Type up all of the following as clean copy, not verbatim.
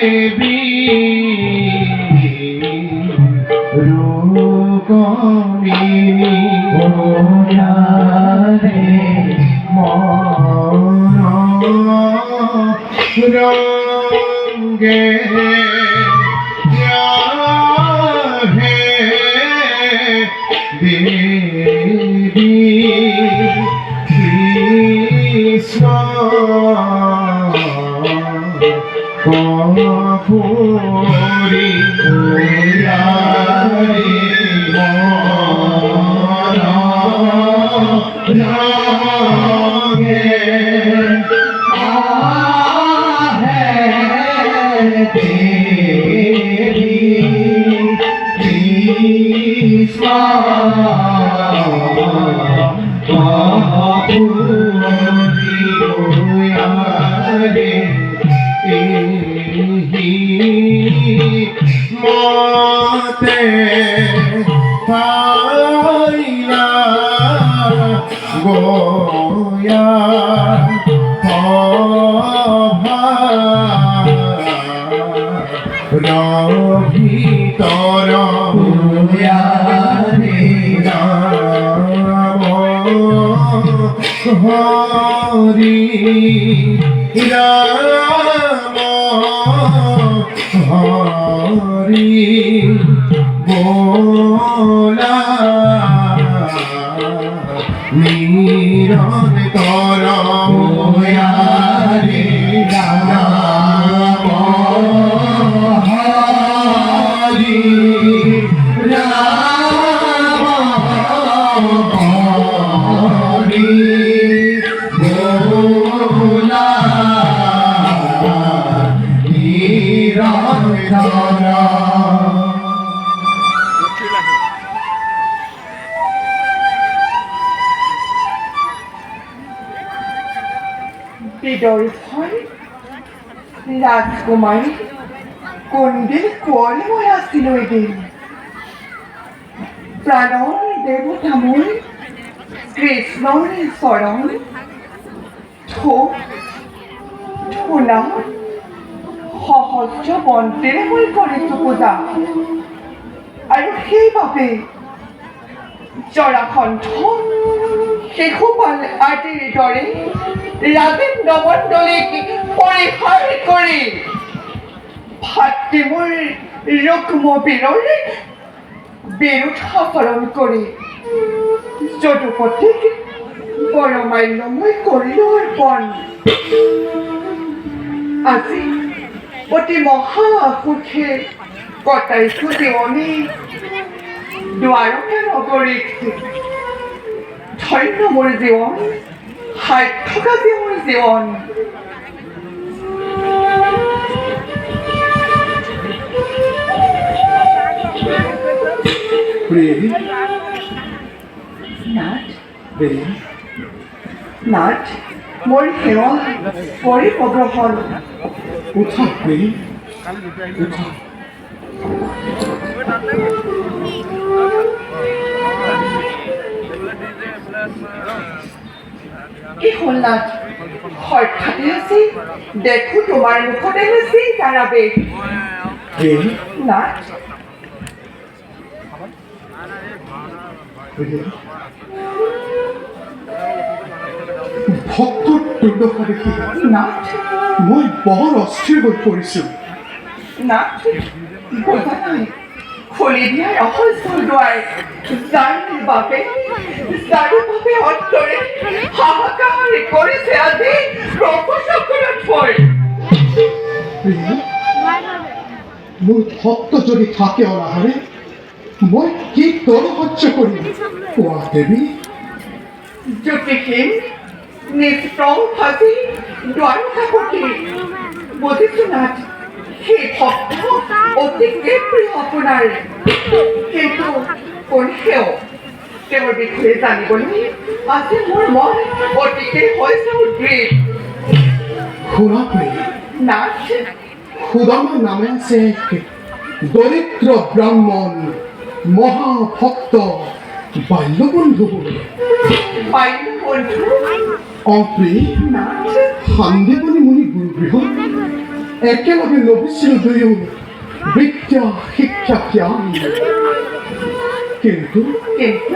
দেবী রূপমিনী রে মন রঙ্গে হে দেবী কৃষ্ণ কপুরি মতে পাইলা গোয়া ভিতর হরি রাম হরি বোলা নিরন্তর হরি রাম হরি রাম হরি বোলা নিরন্তর বিদর্ভয় রাজকুমারী কোনদিন কোয়ালিময় আসছিল এদিন প্রাণর দেবতাময় কৃষ্ণর শরণ ঠোলা সহস্ৰ মন্ত্ৰেৰে মই কৰিছো পূজা আৰু সেইবাবে জৰাসন্ধ শিশুপাল আদিৰ দৰে ৰাজেন্দ্ৰ মণ্ডলীক পৰিহাৰ কৰি ভাতৃ মোৰ ৰুক্মবীৰৰ বিৰুদ্ধ আচৰণ কৰি যদুপতিক বৰমাল্যময় কৰিলো অৰ্পণ আজি অতি মহাসুখে কটাইছো জীৱনী দ্বাৰকা নগৰীত ধন্য মোৰ জীৱন সাৰ্থকা মোৰ জীৱন নাথ মোৰ সেৱা কৰি প্ৰগ্ৰহণ উঠা প্ৰেম উঠা কি হ'ল নাথ হঠাতে আছে দেখো তোমাৰ মুখতে বেছি কাৰাবে নাথ ভক্তৰ দুৰ্দশা দেখি নাথ মই বৰ অস্থিৰ হৈ পৰিছোঁ নাথ বোজা নাই খুলি দিয়া ৰহস্য দুৱাৰ যাৰ বাবে অন্তৰে হাহাকাৰ কৰিছে আজি প্ৰভু চকুৰত পৰি মোৰ ভক্ত যদি থাকে অনাহাৰে মই কি দৰ সহ্য কৰিম কোৱা দেৱী জ্যোতিষীন নিষ্প্ৰং ফাঁচি দ্বাৰকাপতি বুজিছো নাথ সেই ভক্ত অতিকে প্ৰিয় আপোনাৰ কিন্তু কোন সেও তেওঁৰ বিষয়ে জানিবলৈ আজি মোৰ মন অতিকে হৈছে উদ্গ্ৰীৱ শুনা প্ৰেম নাথ সুদামা নামে আছে দৰিদ্ৰ ব্ৰাহ্মণ মহাভক্ত বাল্যবন্ধু বাল্যবন্ধু অপ্ৰেম নাথ সন্দেহনি মুনি গুৰুগৃহ একেলগে লভিছিলোঁ দুয়ো বিদ্যা শিক্ষা জ্ঞান। কিন্তু কিন্তু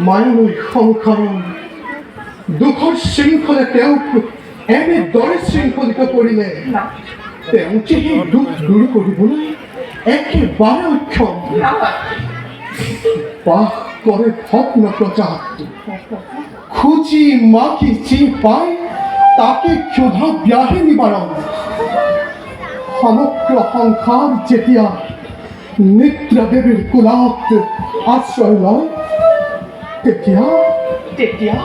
মায়াময় সংসাৰৰ দুখৰ শৃংখলে তেওঁক এনেদৰে শৃংখলিত কৰিলে, না তেওঁ যে সেই দুখ দূৰ কৰিবলৈ একেবাৰে অক্ষম। না বাস কৰে ভগ্ন প্ৰজাত, খুঁজি মাগি যি পায় তাকে ক্ষুধা ব্যাধি নিবাৰণ। সমগ্ৰ সংসাৰ যেতিয়া নিদ্ৰা দেৱীৰ কোলাত আশ্ৰয় লয়, তেতিয়া তেতিয়া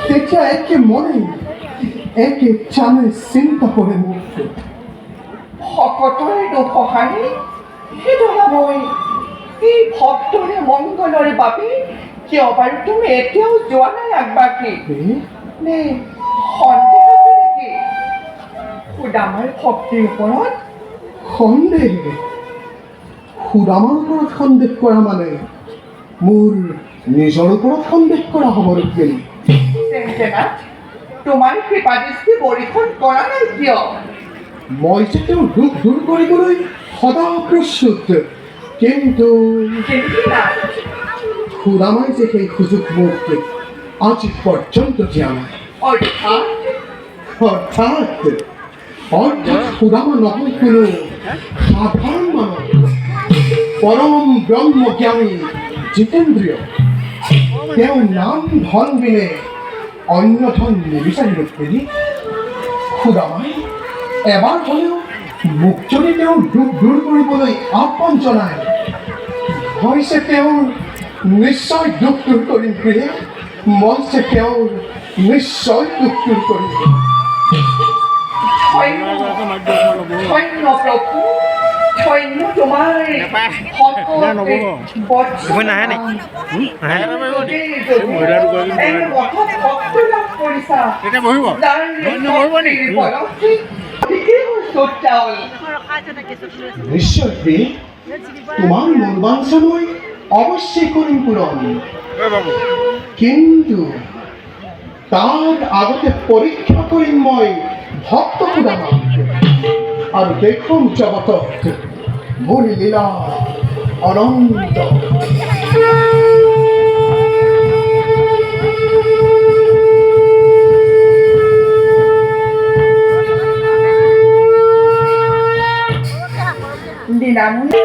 তেতিয়া একে মনে একে চামে চিন্তা কৰে মোক। শকতৰে দুঃসহাৰি সেইদনাময় এই ভক্তৰে মংগলৰে বাবে কিয় বাৰু তুমি এতিয়াও যোৱা নাই আগবাঢ়ি? নে সন্দেহ আছে নেকি সুদামাৰ ভক্তিৰ ওপৰত? সন্দেহ? সুদামাৰ ওপৰত সন্দেহ কৰা মানে মোৰ নিজৰ ওপৰত সন্দেহ কৰা হ'ব নেকি? তেন্তে না তোমাৰ কৃপাদৃষ্টি পৰীক্ষণ কৰা নাই কিয়? মই যে তেওঁৰ দুখ দূৰ কৰিবলৈ সদা প্ৰস্তুত, কিন্তু কিন্তু নাই সুদামাই যে সেই সুযোগ মোক আজি পৰ্যন্ত দিয়া নাই। অৰ্থাৎ অৰ্থাৎ অৰ্থাৎ সুদামা নহয় কোনো সাধাৰণ মানৱ, পৰম ব্ৰহ্মজ্ঞানী জিতেন্দ্ৰিয়। তেওঁ নাম ধন বিনে অন্য ধন নিবিচাৰিব বুলি সুদামাই এবাৰ হ'লেও মোক যদি তেওঁৰ দুখ দূৰ কৰিবলৈ আহ্বান জনায়, মই যে তেওঁৰ নিশ্চয় দুখ দূৰ কৰিম প্ৰিয়া, মই যে তেওঁৰ নিশ্চয় দুখ দূৰ কৰিম। ধন্য ধন্য প্ৰভু, ধন্য তোমাৰ নিশ্চয় প্ৰিয়, তোমাৰ মন বাঞ্ছা মই অৱশ্যেই কৰিম পূৰণ, কিন্তু তাৰ আগতে পৰীক্ষা কৰিম মই ভক্ত সুদামাক আৰু দেখুৱাম জগতক মোৰ লীলা অনন্ত। লীলাময়ী